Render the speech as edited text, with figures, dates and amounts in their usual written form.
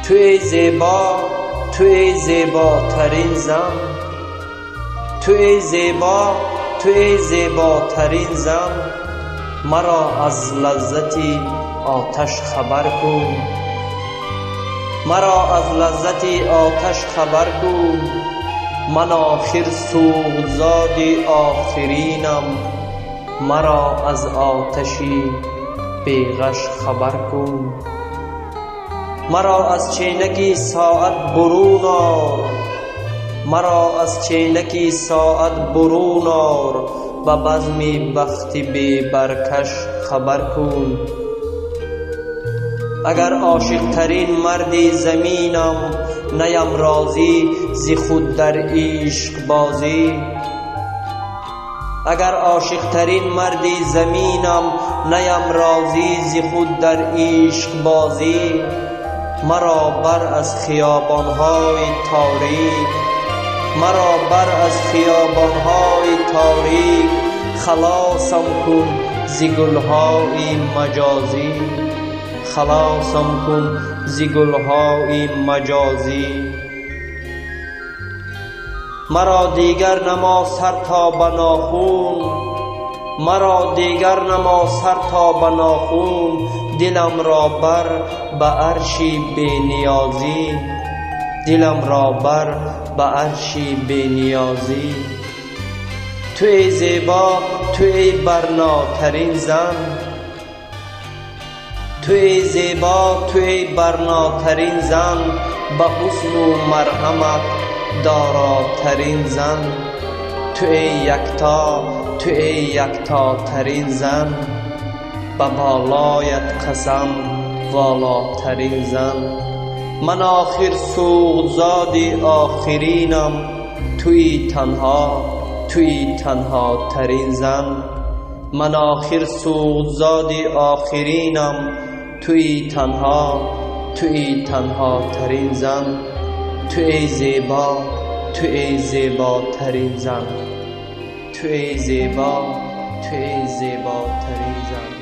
توی زیبا، توی زیباترین زن، توی زیبا، توی زیباترین زن، مرا از لذتی آتش خبر کن، مرا از لذتی آتش خبر کن. من آخر سوگزاد آخرینم، مرا از آتشی بیغش خبر کن. مرا از چینکی ساعت برون آر، مرا از چینکی ساعت برون آر، به بزم بخت بی برکش خبر کن. اگر عاشق ترین مردی زمینم، نیم راضی ز خود در عشق بازی. اگر عاشق ترین مردی زمینم، نیم راضی ز خود در عشق بازی. مرا بر از خیابان‌های تاریک، مرا بر از خیابان‌های تاریک، خلاصم کن ز گل‌های مجازی، خلاصم کن ز گل‌های مجازی. مرا دیگر نما سر تا به ناخن، مرا دیگر نما سر تا به ناخن، دلم را بر به عرشی بی نیازی، دلم را بر به عرشی بی نیازی. توی زیبا، توی برناترین زن، توی زیبا، توی برناترین زن، به حسن و مرحمت داراترین زن. توی یکتا، توی یکتاترین زن، به بالایت قسم والاترین زن. من آخر سوگزاد آخرینم، توی تنها، توی تنها ترین زن. من آخر سوگزاد آخرینم، توی تنها، توی تنها ترین زن. توی زیبا، توی زیباترین زن، توی زیبا، توی زیباترین زن.